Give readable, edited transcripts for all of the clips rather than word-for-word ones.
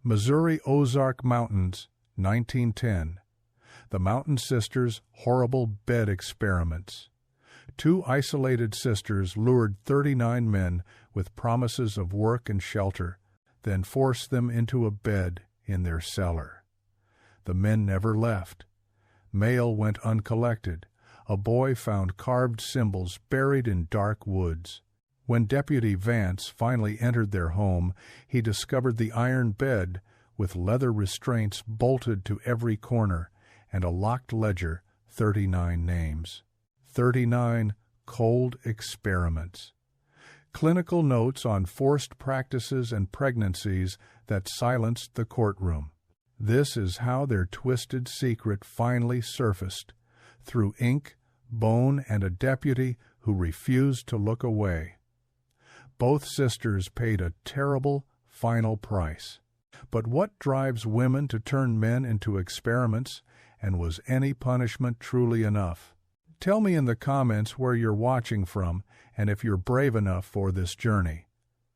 Missouri Ozark Mountains, 1910. The Mountain Sisters' horrible bed experiments. Two isolated sisters lured 39 men with promises of work and shelter, then forced them into a bed in their cellar. The men never left. Mail went uncollected. A boy found carved symbols buried in dark woods. When Deputy Vance finally entered their home, he discovered the iron bed with leather restraints bolted to every corner and a locked ledger, 39 names. 39 cold experiments. Clinical notes on forced practices and pregnancies that silenced the courtroom. This is how their twisted secret finally surfaced, through ink, bone, and a deputy who refused to look away. Both sisters paid a terrible final price. But what drives women to turn men into experiments, and was any punishment truly enough? Tell me in the comments where you're watching from and if you're brave enough for this journey.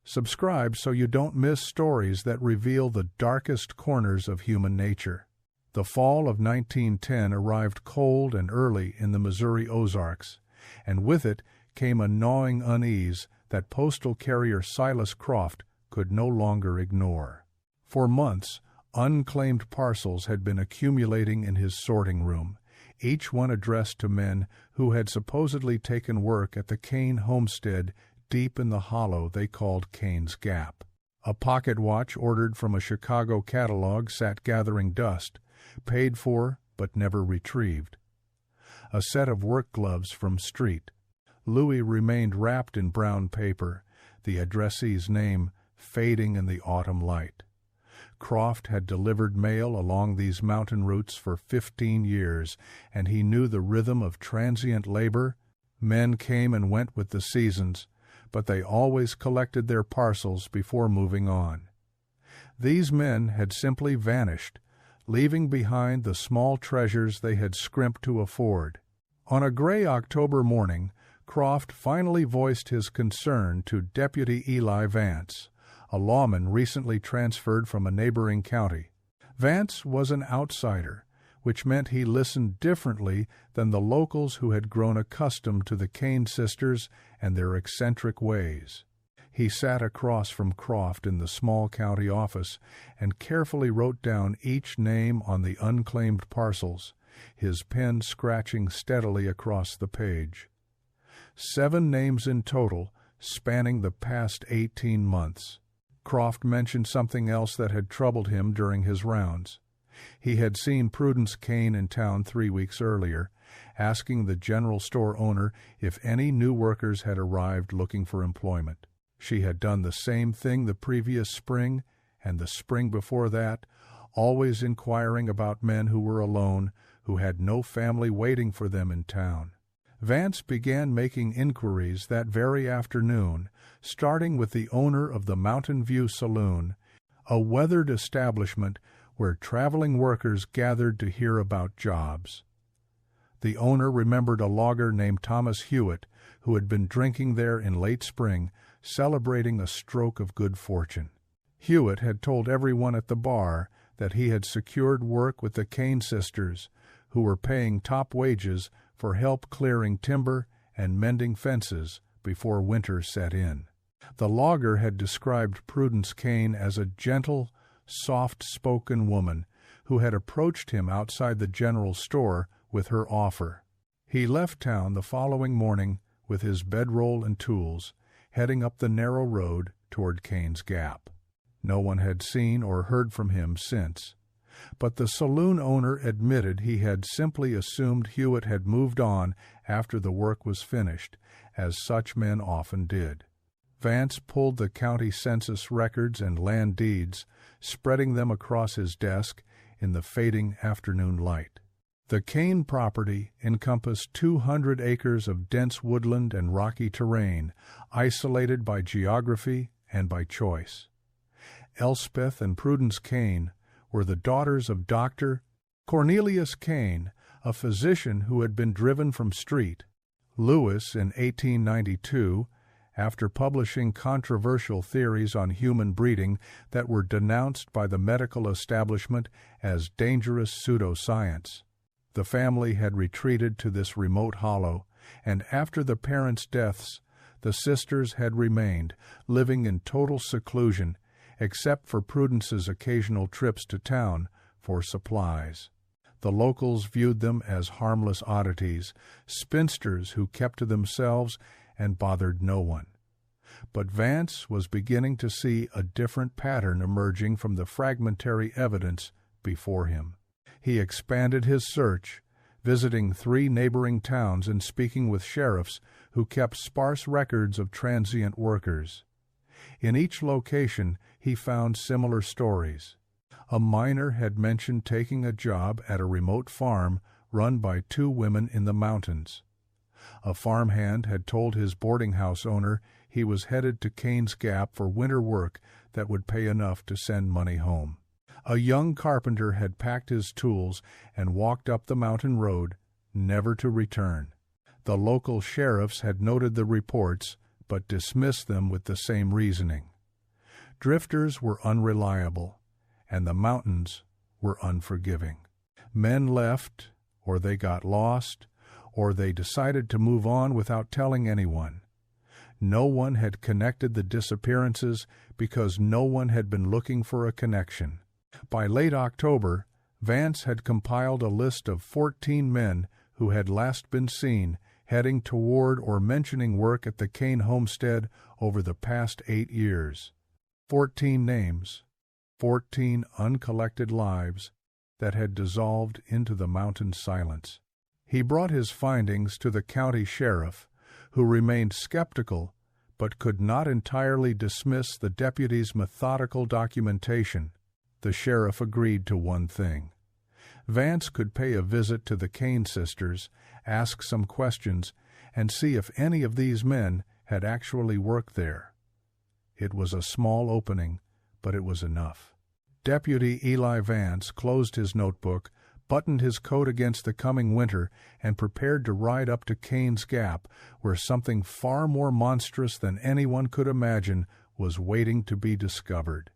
Subscribe so you don't miss stories that reveal the darkest corners of human nature. The fall of 1910 arrived cold and early in the Missouri Ozarks, and with it came a gnawing unease that postal carrier Silas Croft could no longer ignore. For months, unclaimed parcels had been accumulating in his sorting room, each one addressed to men who had supposedly taken work at the Kane homestead deep in the hollow they called Kane's Gap. A pocket watch ordered from a Chicago catalog sat gathering dust, paid for but never retrieved. A set of work gloves from Street. Louis remained wrapped in brown paper, the addressee's name fading in the autumn light. Croft had delivered mail along these mountain routes for 15 years, and he knew the rhythm of transient labor. Men came and went with the seasons, but they always collected their parcels before moving on. These men had simply vanished, leaving behind the small treasures they had scrimped to afford. On a gray October morning, Croft finally voiced his concern to Deputy Eli Vance, a lawman recently transferred from a neighboring county. Vance was an outsider, which meant he listened differently than the locals who had grown accustomed to the Kane sisters and their eccentric ways. He sat across from Croft in the small county office and carefully wrote down each name on the unclaimed parcels, his pen scratching steadily across the page. 7 names in total, spanning the past 18 months. Croft mentioned something else that had troubled him during his rounds. He had seen Prudence Kane in town 3 weeks earlier, asking the general store owner if any new workers had arrived looking for employment. She had done the same thing the previous spring and the spring before that, always inquiring about men who were alone, who had no family waiting for them in town. Vance began making inquiries that very afternoon, starting with the owner of the Mountain View Saloon, a weathered establishment where traveling workers gathered to hear about jobs. The owner remembered a logger named Thomas Hewitt, who had been drinking there in late spring, celebrating a stroke of good fortune. Hewitt had told everyone at the bar that he had secured work with the Kane sisters, who were paying top wages for help clearing timber and mending fences before winter set in. The logger had described Prudence Kane as a gentle, soft-spoken woman who had approached him outside the general store with her offer. He left town the following morning with his bedroll and tools, heading up the narrow road toward Kane's Gap. No one had seen or heard from him since, but the saloon owner admitted he had simply assumed Hewitt had moved on after the work was finished, as such men often did. Vance pulled the county census records and land deeds, spreading them across his desk in the fading afternoon light. The Kane property encompassed 200 acres of dense woodland and rocky terrain, isolated by geography and by choice. Elspeth and Prudence Kane were the daughters of Dr. Cornelius Kane, a physician who had been driven from Street. Lewis, in 1892, after publishing controversial theories on human breeding that were denounced by the medical establishment as dangerous pseudoscience. The family had retreated to this remote hollow, and after the parents' deaths, the sisters had remained, living in total seclusion, except for Prudence's occasional trips to town for supplies. The locals viewed them as harmless oddities, spinsters who kept to themselves and bothered no one. But Vance was beginning to see a different pattern emerging from the fragmentary evidence before him. He expanded his search, visiting 3 neighboring towns and speaking with sheriffs who kept sparse records of transient workers. In each location, he found similar stories. A miner had mentioned taking a job at a remote farm run by 2 women in the mountains. A farmhand had told his boarding house owner he was headed to Kane's Gap for winter work that would pay enough to send money home. A young carpenter had packed his tools and walked up the mountain road, never to return. The local sheriffs had noted the reports, but dismissed them with the same reasoning. Drifters were unreliable, and the mountains were unforgiving. Men left, or they got lost, or they decided to move on without telling anyone. No one had connected the disappearances because no one had been looking for a connection. By late October, Vance had compiled a list of 14 men who had last been seen heading toward or mentioning work at the Kane homestead over the past 8 years. 14 names, 14 uncollected lives that had dissolved into the mountain silence. He brought his findings to the county sheriff, who remained skeptical but could not entirely dismiss the deputy's methodical documentation. The sheriff agreed to one thing. Vance could pay a visit to the Kane sisters, ask some questions, and see if any of these men had actually worked there. It was a small opening, but it was enough. Deputy Eli Vance closed his notebook, buttoned his coat against the coming winter, and prepared to ride up to Kane's Gap, where something far more monstrous than anyone could imagine was waiting to be discovered.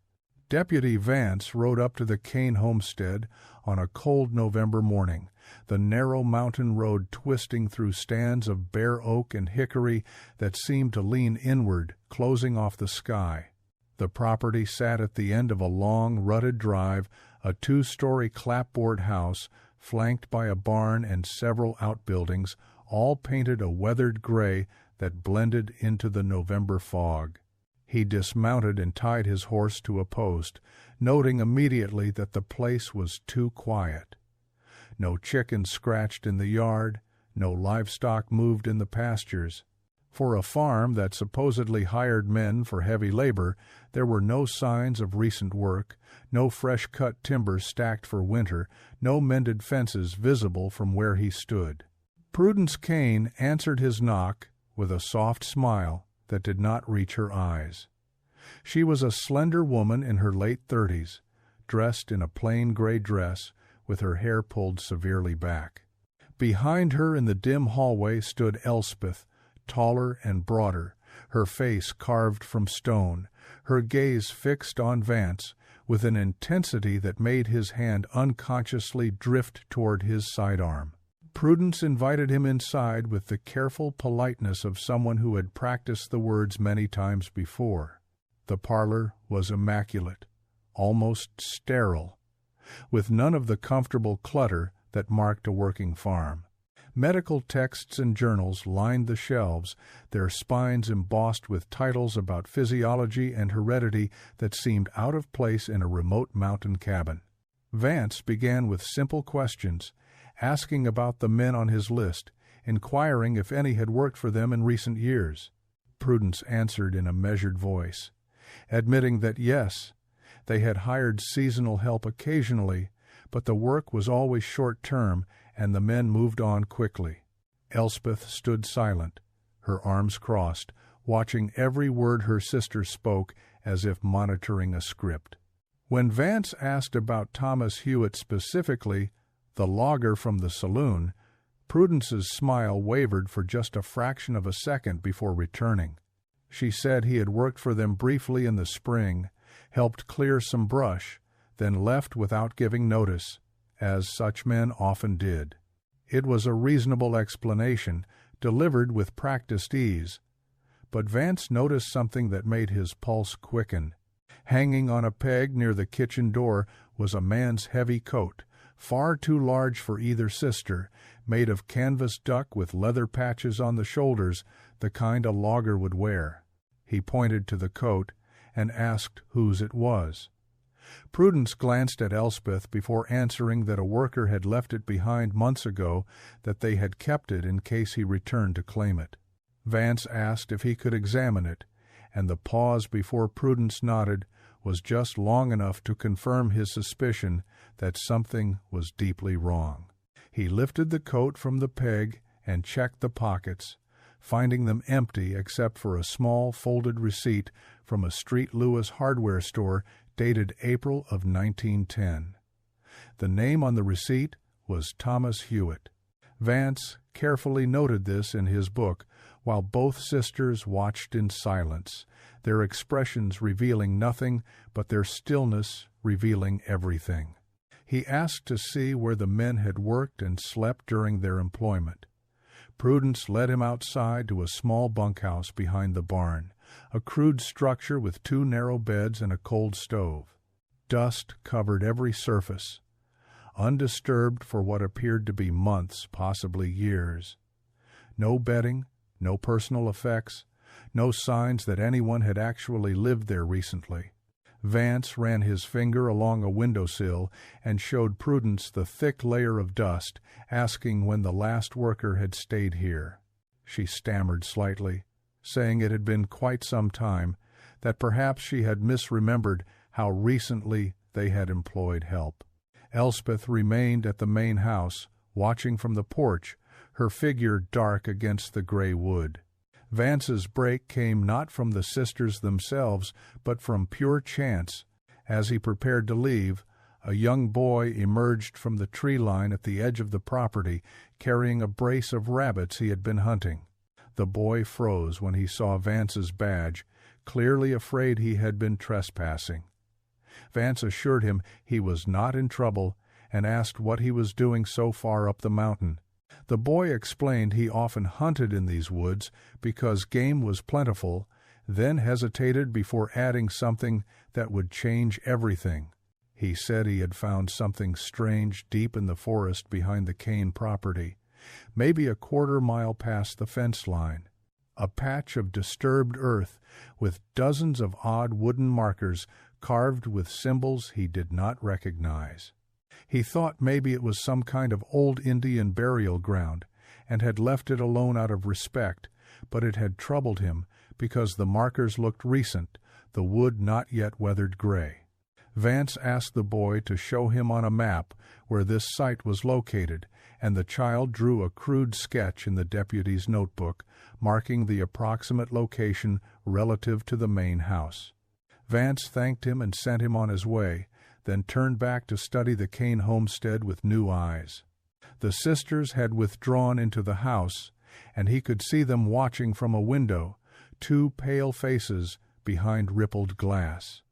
Deputy Vance rode up to the Kane homestead on a cold November morning, the narrow mountain road twisting through stands of bare oak and hickory that seemed to lean inward, closing off the sky. The property sat at the end of a long, rutted drive, a 2-story clapboard house flanked by a barn and several outbuildings, all painted a weathered gray that blended into the November fog. He dismounted and tied his horse to a post, noting immediately that the place was too quiet. No chickens scratched in the yard, no livestock moved in the pastures. For a farm that supposedly hired men for heavy labor, there were no signs of recent work, no fresh-cut timber stacked for winter, no mended fences visible from where he stood. Prudence Kane answered his knock with a soft smile that did not reach her eyes. She was a slender woman in her late 30s, dressed in a plain gray dress with her hair pulled severely back. Behind her in the dim hallway stood Elspeth, taller and broader, her face carved from stone, her gaze fixed on Vance with an intensity that made his hand unconsciously drift toward his sidearm. Prudence invited him inside with the careful politeness of someone who had practiced the words many times before. The parlor was immaculate, almost sterile, with none of the comfortable clutter that marked a working farm. Medical texts and journals lined the shelves, their spines embossed with titles about physiology and heredity that seemed out of place in a remote mountain cabin. Vance began with simple questions, asking about the men on his list, inquiring if any had worked for them in recent years. Prudence answered in a measured voice, admitting that yes, they had hired seasonal help occasionally, but the work was always short-term and the men moved on quickly. Elspeth stood silent, her arms crossed, watching every word her sister spoke as if monitoring a script. When Vance asked about Thomas Hewitt specifically, the logger from the saloon, Prudence's smile wavered for just a fraction of a second before returning. She said he had worked for them briefly in the spring, helped clear some brush, then left without giving notice, as such men often did. It was a reasonable explanation, delivered with practiced ease, but Vance noticed something that made his pulse quicken. Hanging on a peg near the kitchen door was a man's heavy coat, far too large for either sister, made of canvas duck with leather patches on the shoulders, the kind a logger would wear. He pointed to the coat and asked whose it was. Prudence glanced at Elspeth before answering that a worker had left it behind months ago, that they had kept it in case he returned to claim it. Vance asked if he could examine it, and the pause before Prudence nodded was just long enough to confirm his suspicion that something was deeply wrong. He lifted the coat from the peg and checked the pockets, finding them empty except for a small folded receipt from a St. Louis hardware store dated April of 1910. The name on the receipt was Thomas Hewitt. Vance carefully noted this in his book, while both sisters watched in silence, their expressions revealing nothing but their stillness revealing everything. He asked to see where the men had worked and slept during their employment. Prudence led him outside to a small bunkhouse behind the barn, a crude structure with 2 narrow beds and a cold stove. Dust covered every surface, undisturbed for what appeared to be months, possibly years. No bedding, no personal effects, no signs that anyone had actually lived there recently. Vance ran his finger along a windowsill and showed Prudence the thick layer of dust, asking when the last worker had stayed here. She stammered slightly, saying it had been quite some time, that perhaps she had misremembered how recently they had employed help. Elspeth remained at the main house, watching from the porch, her figure dark against the gray wood. Vance's break came not from the sisters themselves, but from pure chance. As he prepared to leave, a young boy emerged from the tree line at the edge of the property, carrying a brace of rabbits he had been hunting. The boy froze when he saw Vance's badge, clearly afraid he had been trespassing. Vance assured him he was not in trouble and asked what he was doing so far up the mountain. The boy explained he often hunted in these woods because game was plentiful, then hesitated before adding something that would change everything. He said he had found something strange deep in the forest behind the Kane property, maybe a quarter-mile past the fence line. A patch of disturbed earth with dozens of odd wooden markers carved with symbols he did not recognize. He thought maybe it was some kind of old Indian burial ground, and had left it alone out of respect, but it had troubled him because the markers looked recent, the wood not yet weathered gray. Vance asked the boy to show him on a map where this site was located, and the child drew a crude sketch in the deputy's notebook, marking the approximate location relative to the main house. Vance thanked him and sent him on his way, then turned back to study the Kane homestead with new eyes. The sisters had withdrawn into the house, and he could see them watching from a window, 2 pale faces behind rippled glass.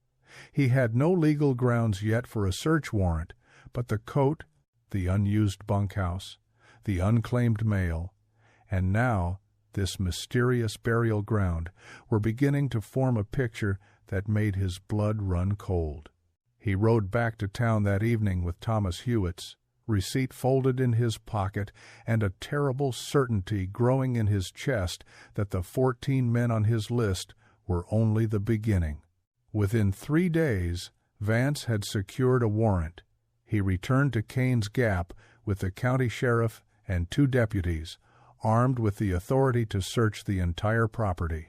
He had no legal grounds yet for a search warrant, but the coat, the unused bunkhouse, the unclaimed mail, and now this mysterious burial ground were beginning to form a picture that made his blood run cold. He rode back to town that evening with Thomas Hewitt's receipt folded in his pocket and a terrible certainty growing in his chest that the 14 men on his list were only the beginning. Within 3 days, Vance had secured a warrant. He returned to Kane's Gap with the county sheriff and 2 deputies, armed with the authority to search the entire property.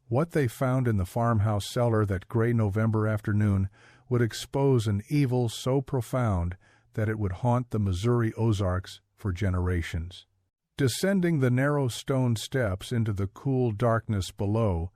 What they found in the farmhouse cellar that gray November afternoon would expose an evil so profound that it would haunt the Missouri Ozarks for generations. Descending the narrow stone steps into the cool darkness below,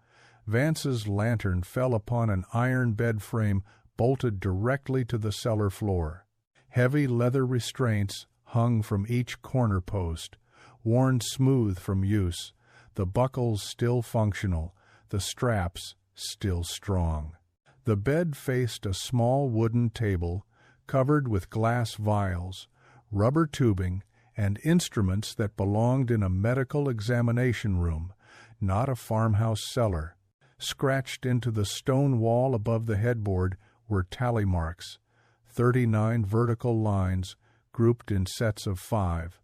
Vance's lantern fell upon an iron bed frame bolted directly to the cellar floor. Heavy leather restraints hung from each corner post, worn smooth from use, the buckles still functional, the straps still strong. The bed faced a small wooden table covered with glass vials, rubber tubing, and instruments that belonged in a medical examination room, not a farmhouse cellar. Scratched into the stone wall above the headboard were tally marks, 39 vertical lines grouped in sets of 5,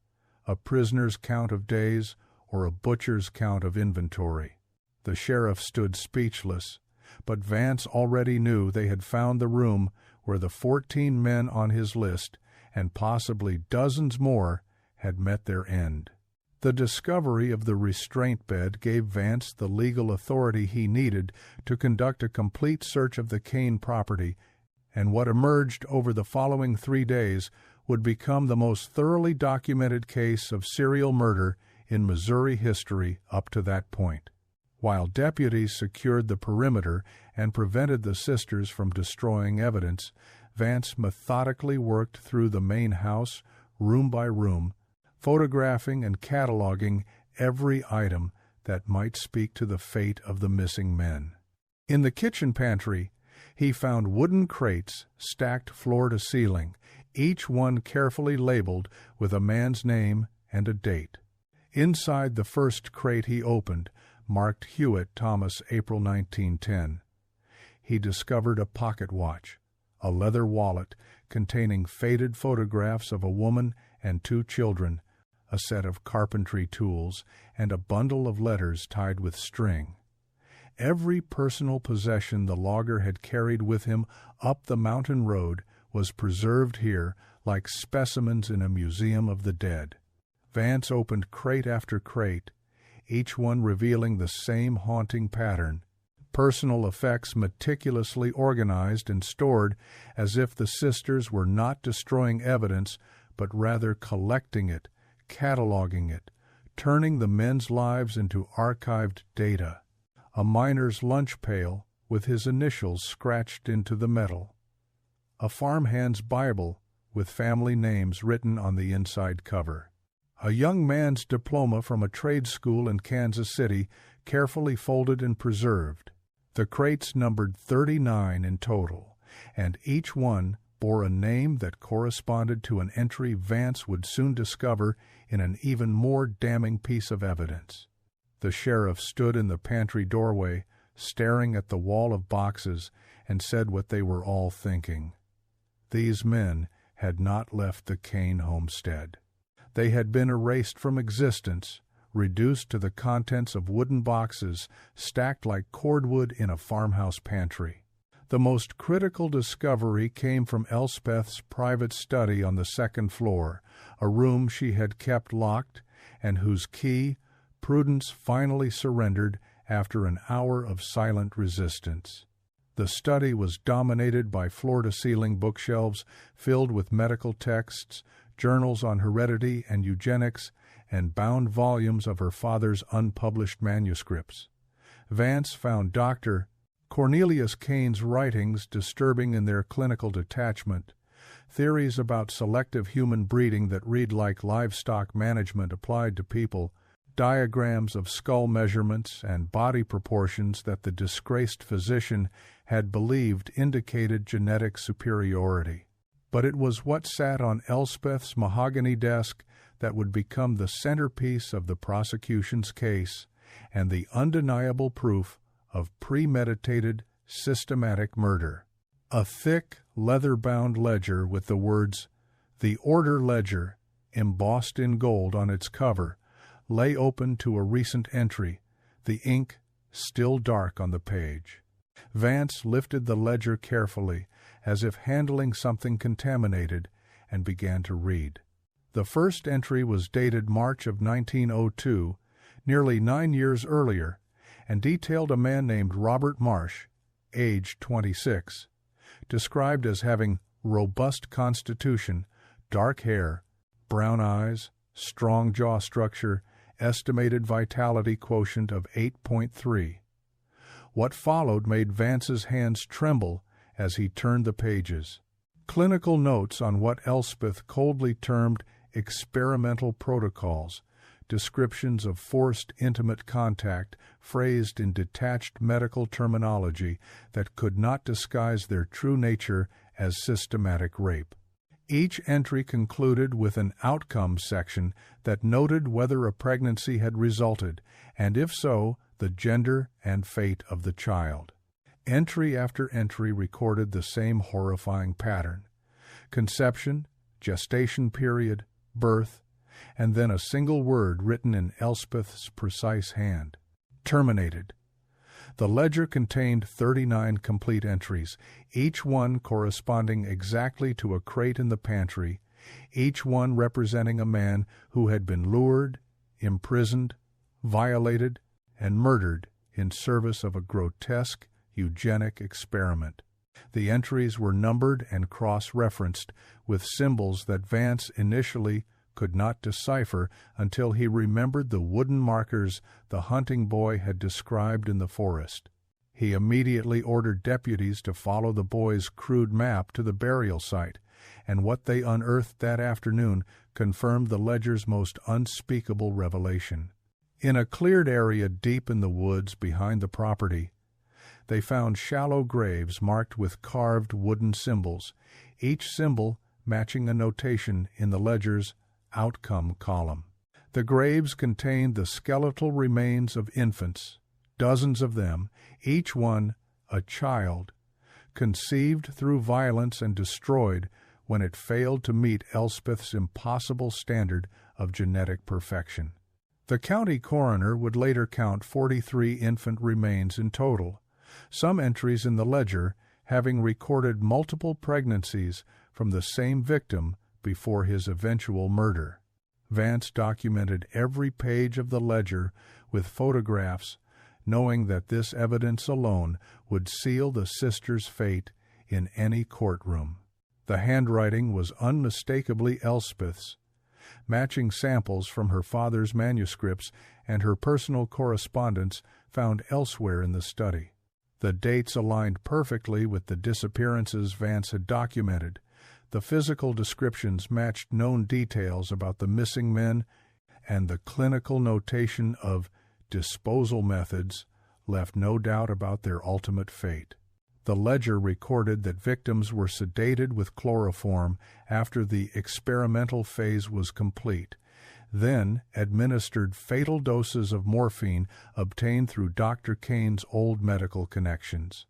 a prisoner's count of days or a butcher's count of inventory. The sheriff stood speechless, but Vance already knew they had found the room where the 14 men on his list, and possibly dozens more, had met their end. The discovery of the restraint bed gave Vance the legal authority he needed to conduct a complete search of the Kane property, and what emerged over the following 3 days would become the most thoroughly documented case of serial murder in Missouri history up to that point. While deputies secured the perimeter and prevented the sisters from destroying evidence, Vance methodically worked through the main house, room by room, photographing and cataloging every item that might speak to the fate of the missing men. In the kitchen pantry, he found wooden crates stacked floor to ceiling, each one carefully labeled with a man's name and a date. Inside the first crate he opened, marked Hewitt Thomas, April 1910. He discovered a pocket watch, a leather wallet containing faded photographs of a woman and 2 children, a set of carpentry tools, and a bundle of letters tied with string. Every personal possession the logger had carried with him up the mountain road was preserved here like specimens in a museum of the dead. Vance opened crate after crate, each one revealing the same haunting pattern, personal effects meticulously organized and stored as if the sisters were not destroying evidence, but rather collecting it, cataloging it, turning the men's lives into archived data. A miner's lunch pail with his initials scratched into the metal. A farmhand's Bible with family names written on the inside cover. A young man's diploma from a trade school in Kansas City, carefully folded and preserved. The crates numbered 39 in total, and each one bore a name that corresponded to an entry Vance would soon discover in an even more damning piece of evidence. The sheriff stood in the pantry doorway, staring at the wall of boxes, and said what they were all thinking. These men had not left the Kane homestead. They had been erased from existence, reduced to the contents of wooden boxes stacked like cordwood in a farmhouse pantry. The most critical discovery came from Elspeth's private study on the second floor, a room she had kept locked and whose key Prudence finally surrendered after an hour of silent resistance. The study was dominated by floor-to-ceiling bookshelves filled with medical texts, journals on heredity and eugenics, and bound volumes of her father's unpublished manuscripts. Vance found Dr. Cornelius Kane's writings disturbing in their clinical detachment, theories about selective human breeding that read like livestock management applied to people, diagrams of skull measurements and body proportions that the disgraced physician had believed indicated genetic superiority. But it was what sat on Elspeth's mahogany desk that would become the centerpiece of the prosecution's case and the undeniable proof of premeditated, systematic murder. A thick, leather-bound ledger with the words, "The Order Ledger," embossed in gold on its cover, lay open to a recent entry, the ink still dark on the page. Vance lifted the ledger carefully, as if handling something contaminated, and began to read. The first entry was dated March of 1902, nearly 9 years earlier, and detailed a man named Robert Marsh, aged 26, described as having robust constitution, dark hair, brown eyes, strong jaw structure, estimated vitality quotient of 8.3. What followed made Vance's hands tremble as he turned the pages. Clinical notes on what Elspeth coldly termed experimental protocols, descriptions of forced intimate contact phrased in detached medical terminology that could not disguise their true nature as systematic rape. Each entry concluded with an outcome section that noted whether a pregnancy had resulted, and if so, the gender and fate of the child. Entry after entry recorded the same horrifying pattern: conception, gestation period, birth, and then a single word written in Elspeth's precise hand: terminated. The ledger contained 39 complete entries, each one corresponding exactly to a crate in the pantry, each one representing a man who had been lured, imprisoned, violated, and murdered in service of a grotesque eugenic experiment. The entries were numbered and cross-referenced with symbols that Vance initially could not decipher until he remembered the wooden markers the hunting boy had described in the forest. He immediately ordered deputies to follow the boy's crude map to the burial site, and what they unearthed that afternoon confirmed the ledger's most unspeakable revelation. In a cleared area deep in the woods behind the property, they found shallow graves marked with carved wooden symbols, each symbol matching a notation in the ledger's outcome column. The graves contained the skeletal remains of infants, dozens of them, each one a child, conceived through violence and destroyed when it failed to meet Elspeth's impossible standard of genetic perfection. The county coroner would later count 43 infant remains in total, some entries in the ledger having recorded multiple pregnancies from the same victim before his eventual murder. Vance documented every page of the ledger with photographs, knowing that this evidence alone would seal the sisters' fate in any courtroom. The handwriting was unmistakably Elspeth's, matching samples from her father's manuscripts and her personal correspondence found elsewhere in the study. The dates aligned perfectly with the disappearances Vance had documented. The physical descriptions matched known details about the missing men, and the clinical notation of disposal methods left no doubt about their ultimate fate. The ledger recorded that victims were sedated with chloroform after the experimental phase was complete, then administered fatal doses of morphine obtained through Dr. Kane's old medical connections.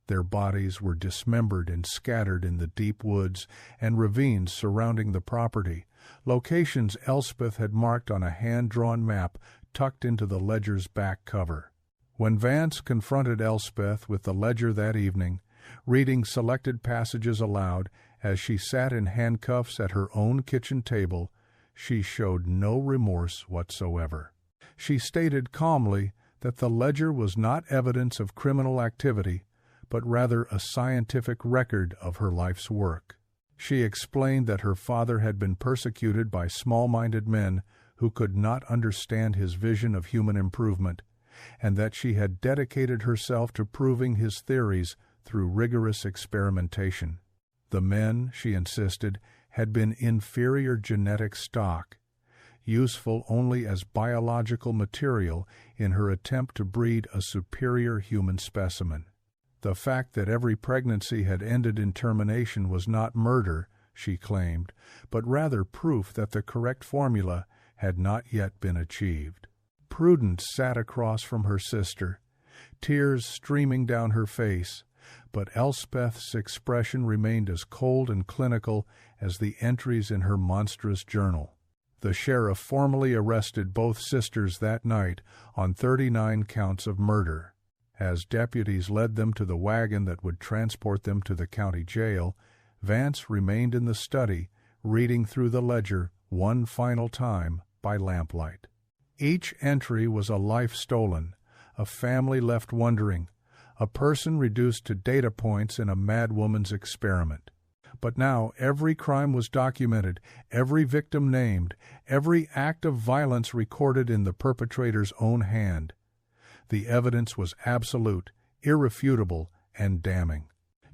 Their bodies were dismembered and scattered in the deep woods and ravines surrounding the property, locations Elspeth had marked on a hand-drawn map tucked into the ledger's back cover. When Vance confronted Elspeth with the ledger that evening, reading selected passages aloud as she sat in handcuffs at her own kitchen table, she showed no remorse whatsoever. She stated calmly that the ledger was not evidence of criminal activity, but rather a scientific record of her life's work. She explained that her father had been persecuted by small-minded men who could not understand his vision of human improvement, and that she had dedicated herself to proving his theories through rigorous experimentation. The men, she insisted, had been inferior genetic stock, useful only as biological material in her attempt to breed a superior human specimen. The fact that every pregnancy had ended in termination was not murder, she claimed, but rather proof that the correct formula had not yet been achieved. Prudence sat across from her sister, tears streaming down her face, but Elspeth's expression remained as cold and clinical as the entries in her monstrous journal. The sheriff formally arrested both sisters that night on 39 counts of murder. As deputies led them to the wagon that would transport them to the county jail, Vance remained in the study, reading through the ledger one final time by lamplight. Each entry was a life stolen, a family left wondering, a person reduced to data points in a madwoman's experiment. But now every crime was documented, every victim named, every act of violence recorded in the perpetrator's own hand. The evidence was absolute, irrefutable, and damning.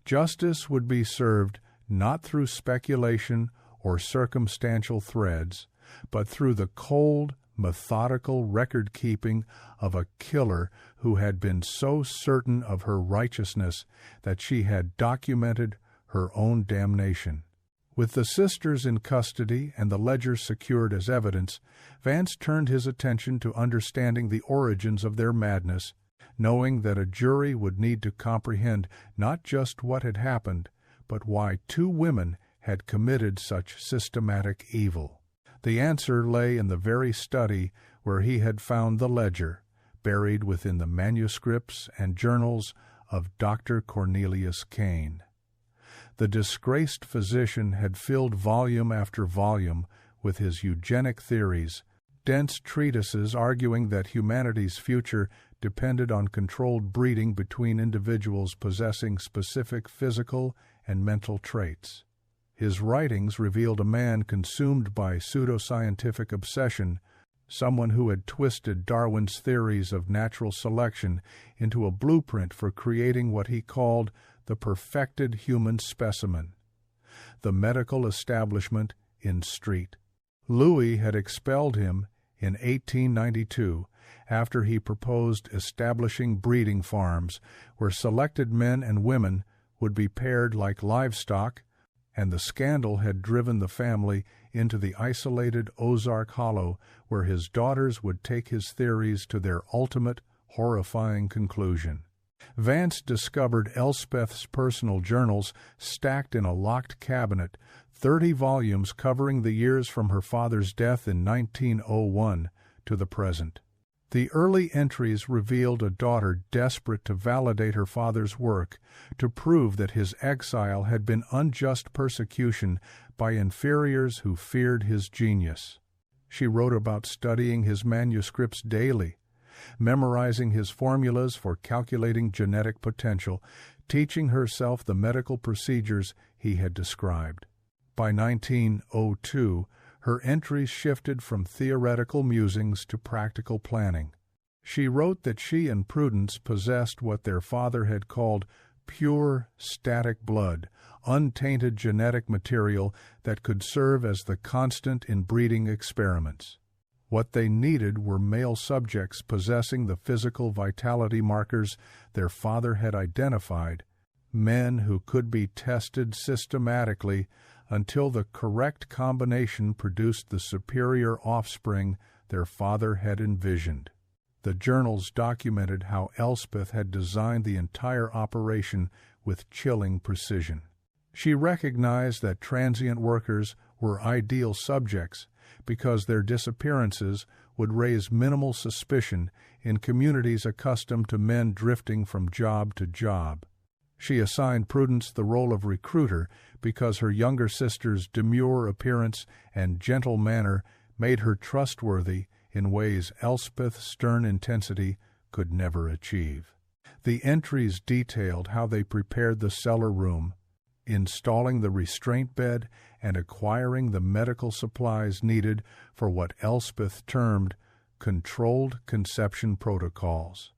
Justice would be served not through speculation or circumstantial threads, but through the cold, methodical record-keeping of a killer who had been so certain of her righteousness that she had documented her own damnation. With the sisters in custody and the ledgers secured as evidence, Vance turned his attention to understanding the origins of their madness, knowing that a jury would need to comprehend not just what had happened, but why two women had committed such systematic evil. The answer lay in the very study where he had found the ledger, buried within the manuscripts and journals of Dr. Cornelius Kane. The disgraced physician had filled volume after volume with his eugenic theories, dense treatises arguing that humanity's future depended on controlled breeding between individuals possessing specific physical and mental traits. His writings revealed a man consumed by pseudoscientific obsession, someone who had twisted Darwin's theories of natural selection into a blueprint for creating what he called the perfected human specimen. The medical establishment in Street. Louis had expelled him in 1892 after he proposed establishing breeding farms where selected men and women would be paired like livestock, and the scandal had driven the family into the isolated Ozark Hollow where his daughters would take his theories to their ultimate, horrifying conclusion. Vance discovered Elspeth's personal journals stacked in a locked cabinet, 30 volumes covering the years from her father's death in 1901 to the present. The early entries revealed a daughter desperate to validate her father's work, to prove that his exile had been unjust persecution by inferiors who feared his genius. She wrote about studying his manuscripts daily, memorizing his formulas for calculating genetic potential, teaching herself the medical procedures he had described. By 1902, her entries shifted from theoretical musings to practical planning. She wrote that she and Prudence possessed what their father had called pure static blood, untainted genetic material that could serve as the constant in breeding experiments. What they needed were male subjects possessing the physical vitality markers their father had identified, men who could be tested systematically until the correct combination produced the superior offspring their father had envisioned. The journals documented how Elspeth had designed the entire operation with chilling precision. She recognized that transient workers were ideal subjects because their disappearances would raise minimal suspicion in communities accustomed to men drifting from job to job. She assigned Prudence the role of recruiter because her younger sister's demure appearance and gentle manner made her trustworthy in ways Elspeth's stern intensity could never achieve. The entries detailed how they prepared the cellar room, installing the restraint bed and acquiring the medical supplies needed for what Elspeth termed controlled conception protocols.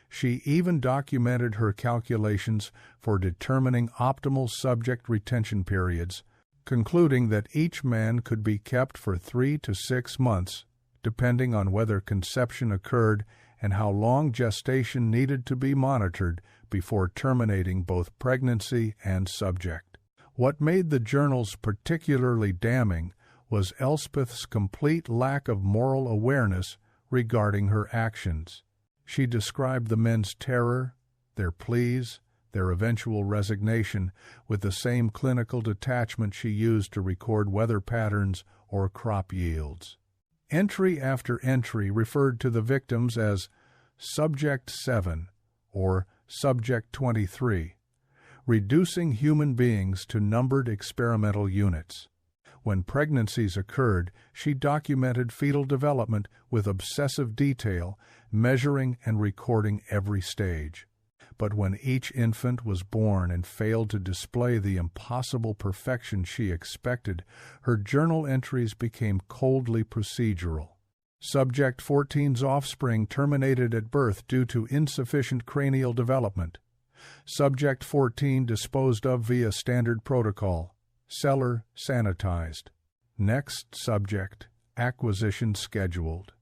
She even documented her calculations for determining optimal subject retention periods, concluding that each man could be kept for 3 to 6 months, depending on whether conception occurred and how long gestation needed to be monitored before terminating both pregnancy and subject. What made the journals particularly damning was Elspeth's complete lack of moral awareness regarding her actions. She described the men's terror, their pleas, their eventual resignation with the same clinical detachment she used to record weather patterns or crop yields. Entry after entry referred to the victims as Subject 7 or Subject 23, reducing human beings to numbered experimental units. When pregnancies occurred, she documented fetal development with obsessive detail, measuring and recording every stage. But when each infant was born and failed to display the impossible perfection she expected, her journal entries became coldly procedural. Subject 14's offspring terminated at birth due to insufficient cranial development. Subject 14 disposed of via standard protocol. Cellar sanitized. Next subject, acquisition scheduled.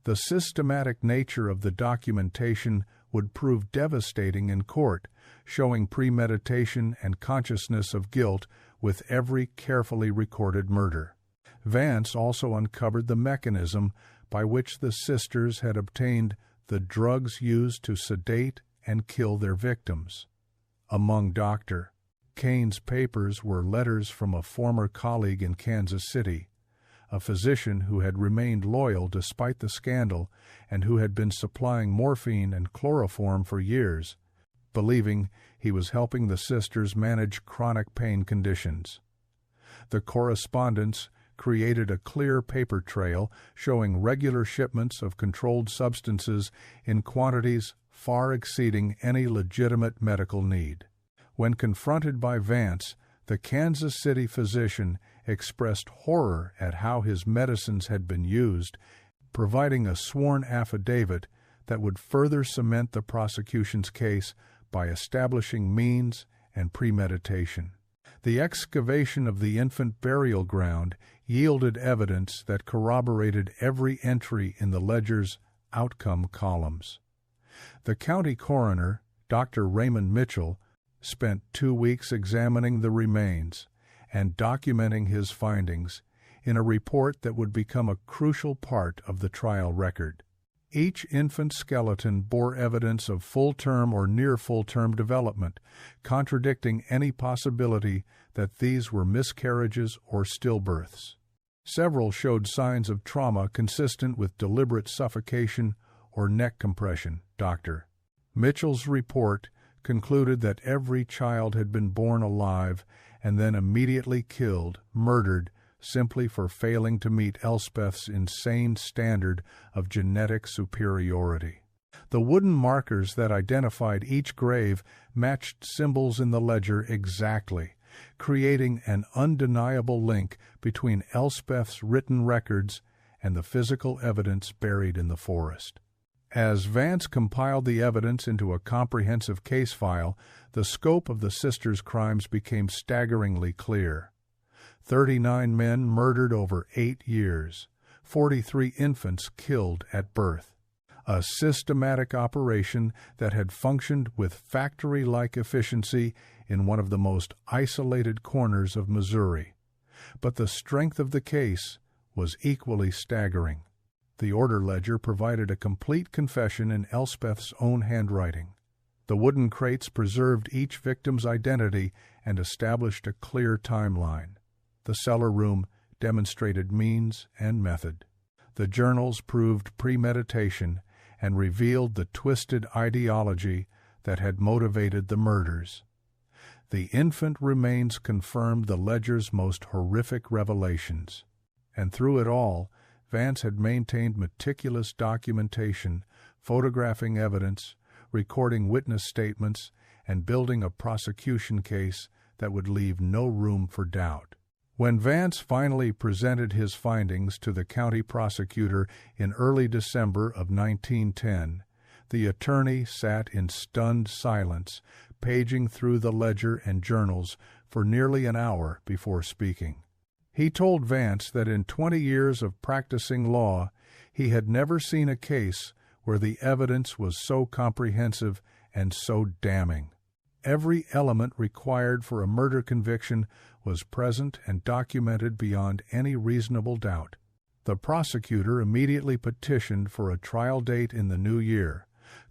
The systematic nature of the documentation would prove devastating in court, showing premeditation and consciousness of guilt with every carefully recorded murder. Vance also uncovered the mechanism by which the sisters had obtained the drugs used to sedate and kill their victims. Among Dr. Kane's papers were letters from a former colleague in Kansas City, a physician who had remained loyal despite the scandal and who had been supplying morphine and chloroform for years, believing he was helping the sisters manage chronic pain conditions. The correspondence created a clear paper trail showing regular shipments of controlled substances in quantities far exceeding any legitimate medical need. When confronted by Vance, the Kansas City physician expressed horror at how his medicines had been used, providing a sworn affidavit that would further cement the prosecution's case by establishing means and premeditation. The excavation of the infant burial ground yielded evidence that corroborated every entry in the ledger's outcome columns. The county coroner, Dr. Raymond Mitchell, spent 2 weeks examining the remains and documenting his findings in a report that would become a crucial part of the trial record. Each infant skeleton bore evidence of full-term or near-full-term development, contradicting any possibility that these were miscarriages or stillbirths. Several showed signs of trauma consistent with deliberate suffocation or neck compression. Dr. Mitchell's report concluded that every child had been born alive and then immediately killed, murdered, simply for failing to meet Elspeth's insane standard of genetic superiority. The wooden markers that identified each grave matched symbols in the ledger exactly, creating an undeniable link between Elspeth's written records and the physical evidence buried in the forest. As Vance compiled the evidence into a comprehensive case file, the scope of the sisters' crimes became staggeringly clear. 39 men murdered over 8 years, 43 infants killed at birth. A systematic operation that had functioned with factory-like efficiency in one of the most isolated corners of Missouri. But the strength of the case was equally staggering. The order ledger provided a complete confession in Elspeth's own handwriting. The wooden crates preserved each victim's identity and established a clear timeline. The cellar room demonstrated means and method. The journals proved premeditation and revealed the twisted ideology that had motivated the murders. The infant remains confirmed the ledger's most horrific revelations. And through it all, Vance had maintained meticulous documentation, photographing evidence, recording witness statements, and building a prosecution case that would leave no room for doubt. When Vance finally presented his findings to the county prosecutor in early December of 1910, the attorney sat in stunned silence, paging through the ledger and journals for nearly an hour before speaking. He told Vance that in 20 years of practicing law, he had never seen a case where the evidence was so comprehensive and so damning. Every element required for a murder conviction was present and documented beyond any reasonable doubt. The prosecutor immediately petitioned for a trial date in the new year,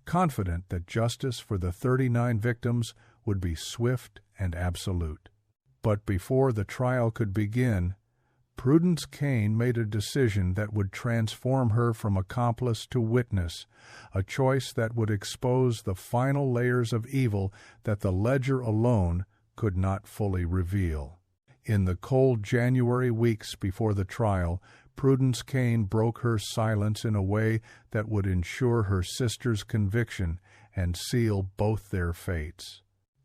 confident that justice for the 39 victims would be swift and absolute. But before the trial could begin, Prudence Kane made a decision that would transform her from accomplice to witness, a choice that would expose the final layers of evil that the ledger alone could not fully reveal. In the cold January weeks before the trial, Prudence Kane broke her silence in a way that would ensure her sister's conviction and seal both their fates.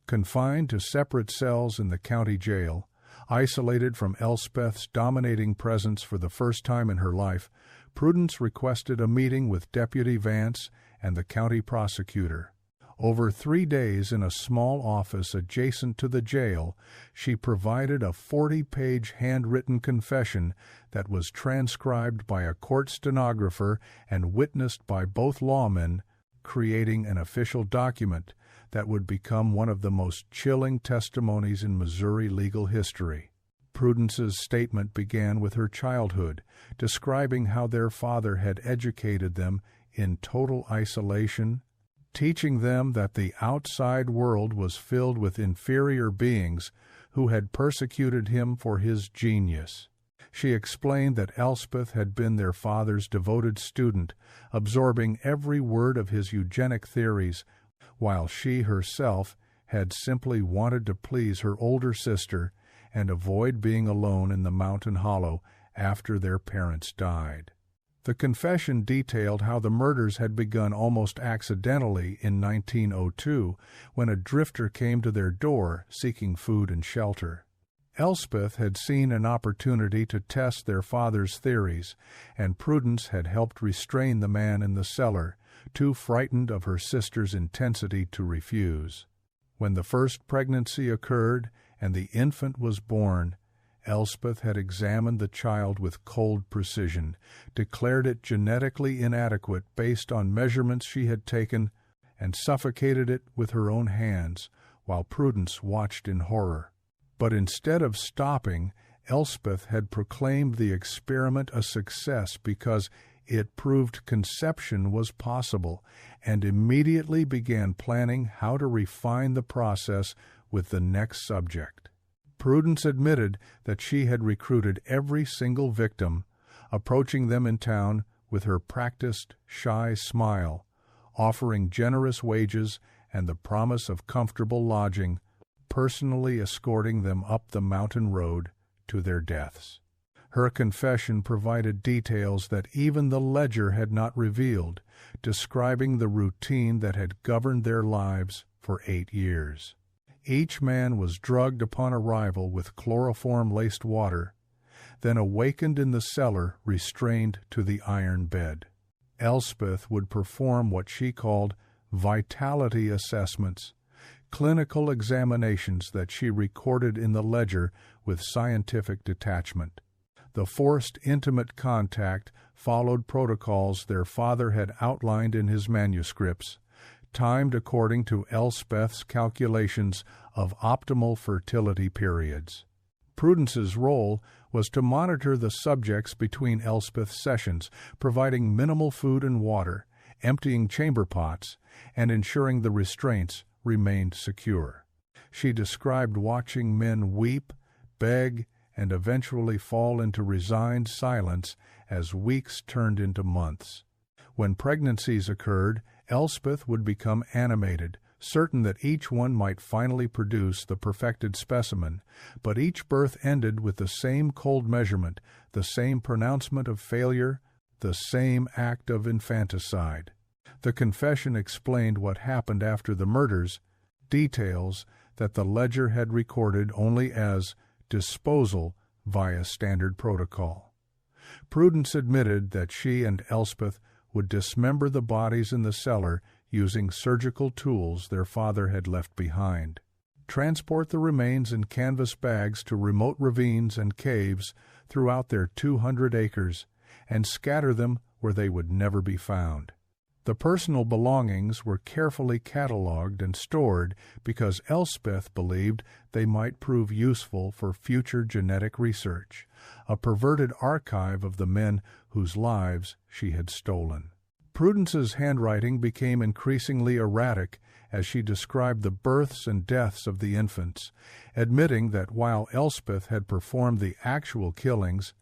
Confined to separate cells in the county jail, isolated from Elspeth's dominating presence for the first time in her life, Prudence requested a meeting with Deputy Vance and the county prosecutor. Over 3 days in a small office adjacent to the jail, she provided a 40-page handwritten confession that was transcribed by a court stenographer and witnessed by both lawmen, creating an official document that would become one of the most chilling testimonies in Missouri legal history. Prudence's statement began with her childhood, describing how their father had educated them in total isolation, teaching them that the outside world was filled with inferior beings who had persecuted him for his genius. She explained that Elspeth had been their father's devoted student, absorbing every word of his eugenic theories, while she herself had simply wanted to please her older sister and avoid being alone in the mountain hollow after their parents died. The confession detailed how the murders had begun almost accidentally in 1902 when a drifter came to their door seeking food and shelter. Elspeth had seen an opportunity to test their father's theories, and Prudence had helped restrain the man in the cellar, too frightened of her sister's intensity to refuse. When the first pregnancy occurred and the infant was born, Elspeth had examined the child with cold precision, declared it genetically inadequate based on measurements she had taken, and suffocated it with her own hands, while Prudence watched in horror. But instead of stopping, Elspeth had proclaimed the experiment a success because it proved conception was possible, and immediately began planning how to refine the process with the next subject. Prudence admitted that she had recruited every single victim, approaching them in town with her practiced, shy smile, offering generous wages and the promise of comfortable lodging, personally escorting them up the mountain road to their deaths. Her confession provided details that even the ledger had not revealed, describing the routine that had governed their lives for 8 years. Each man was drugged upon arrival with chloroform-laced water, then awakened in the cellar, restrained to the iron bed. Elspeth would perform what she called vitality assessments, clinical examinations that she recorded in the ledger with scientific detachment. The forced intimate contact followed protocols their father had outlined in his manuscripts, timed according to Elspeth's calculations of optimal fertility periods. Prudence's role was to monitor the subjects between Elspeth's sessions, providing minimal food and water, emptying chamber pots, and ensuring the restraints remained secure. She described watching men weep, beg, and eventually fall into resigned silence as weeks turned into months. When pregnancies occurred, Elspeth would become animated, certain that each one might finally produce the perfected specimen, but each birth ended with the same cold measurement, the same pronouncement of failure, the same act of infanticide. The confession explained what happened after the murders, details that the ledger had recorded only as disposal via standard protocol. Prudence admitted that she and Elspeth would dismember the bodies in the cellar using surgical tools their father had left behind, transport the remains in canvas bags to remote ravines and caves throughout their 200 acres, and scatter them where they would never be found. The personal belongings were carefully catalogued and stored because Elspeth believed they might prove useful for future genetic research, a perverted archive of the men whose lives she had stolen. Prudence's handwriting became increasingly erratic as she described the births and deaths of the infants, admitting that while Elspeth had performed the actual killings,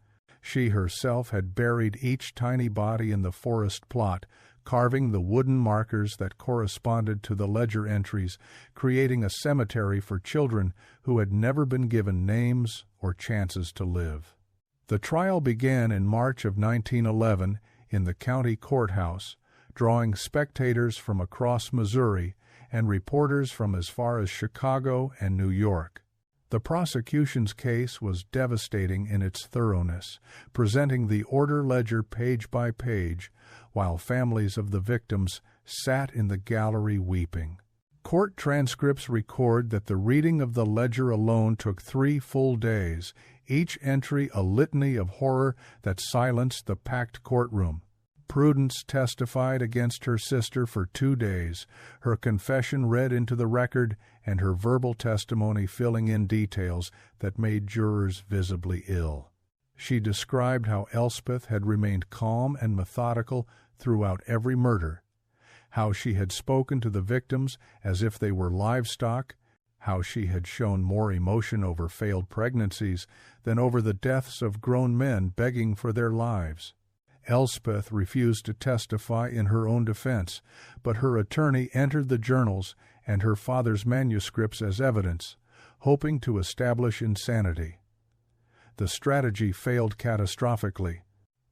she herself had buried each tiny body in the forest plot, carving the wooden markers that corresponded to the ledger entries, creating a cemetery for children who had never been given names or chances to live. The trial began in March of 1911 in the county courthouse, drawing spectators from across Missouri and reporters from as far as Chicago and New York. The prosecution's case was devastating in its thoroughness, presenting the order ledger page by page, while families of the victims sat in the gallery weeping. Court transcripts record that the reading of the ledger alone took 3 full days, each entry a litany of horror that silenced the packed courtroom. Prudence testified against her sister for 2 days, her confession read into the record, and her verbal testimony filling in details that made jurors visibly ill. She described how Elspeth had remained calm and methodical throughout every murder, how she had spoken to the victims as if they were livestock, how she had shown more emotion over failed pregnancies than over the deaths of grown men begging for their lives. Elspeth refused to testify in her own defense, but her attorney entered the journals and her father's manuscripts as evidence, hoping to establish insanity. The strategy failed catastrophically.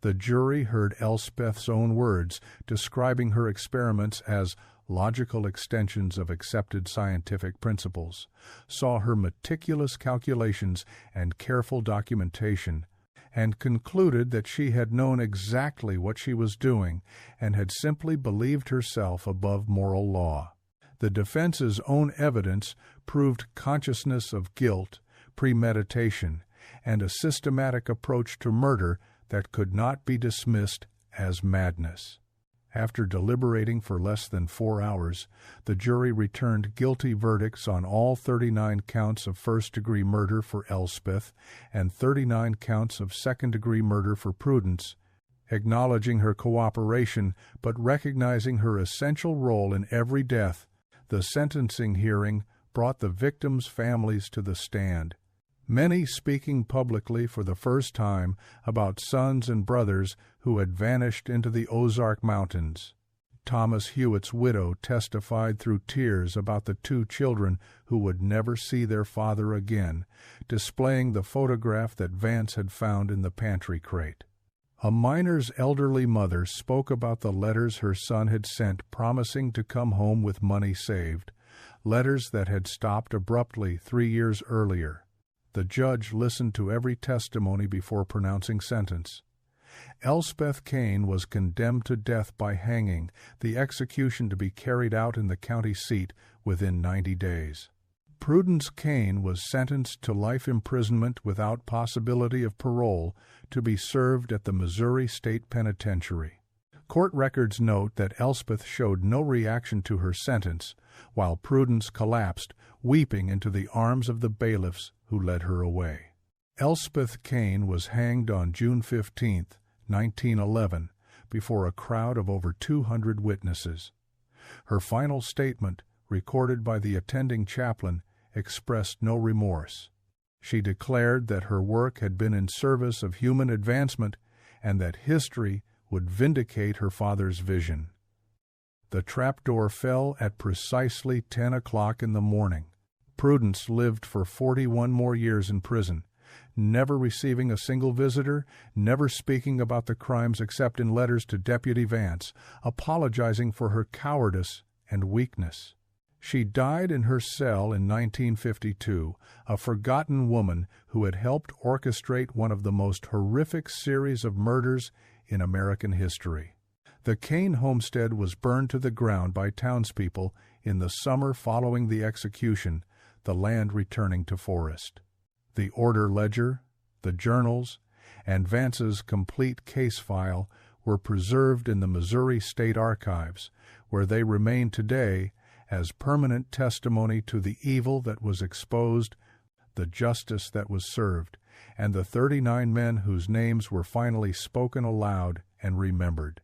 The jury heard Elspeth's own words describing her experiments as logical extensions of accepted scientific principles, saw her meticulous calculations and careful documentation, and concluded that she had known exactly what she was doing and had simply believed herself above moral law. The defense's own evidence proved consciousness of guilt, premeditation, and a systematic approach to murder that could not be dismissed as madness. After deliberating for less than 4 hours, the jury returned guilty verdicts on all 39 counts of first-degree murder for Elspeth and 39 counts of second-degree murder for Prudence, acknowledging her cooperation but recognizing her essential role in every death. The sentencing hearing brought the victims' families to the stand, many speaking publicly for the first time about sons and brothers who had vanished into the Ozark Mountains. Thomas Hewitt's widow testified through tears about the 2 children who would never see their father again, displaying the photograph that Vance had found in the pantry crate. A miner's elderly mother spoke about the letters her son had sent promising to come home with money saved, letters that had stopped abruptly 3 years earlier. The judge listened to every testimony before pronouncing sentence. Elspeth Kane was condemned to death by hanging, the execution to be carried out in the county seat within 90 days. Prudence Kane was sentenced to life imprisonment without possibility of parole to be served at the Missouri State Penitentiary. Court records note that Elspeth showed no reaction to her sentence, while Prudence collapsed, weeping into the arms of the bailiffs who led her away. Elspeth Kane was hanged on June 15, 1911, before a crowd of over 200 witnesses. Her final statement, recorded by the attending chaplain, expressed no remorse. She declared that her work had been in service of human advancement and that history would vindicate her father's vision. The trapdoor fell at precisely 10 o'clock in the morning. Prudence lived for 41 more years in prison, never receiving a single visitor, never speaking about the crimes except in letters to Deputy Vance, apologizing for her cowardice and weakness. She died in her cell in 1952, a forgotten woman who had helped orchestrate one of the most horrific series of murders in American history. The Kane homestead was burned to the ground by townspeople in the summer following the execution, the land returning to forest. The order ledger, the journals, and Vance's complete case file were preserved in the Missouri State Archives, where they remain today as permanent testimony to the evil that was exposed, the justice that was served, and the 39 men whose names were finally spoken aloud and remembered.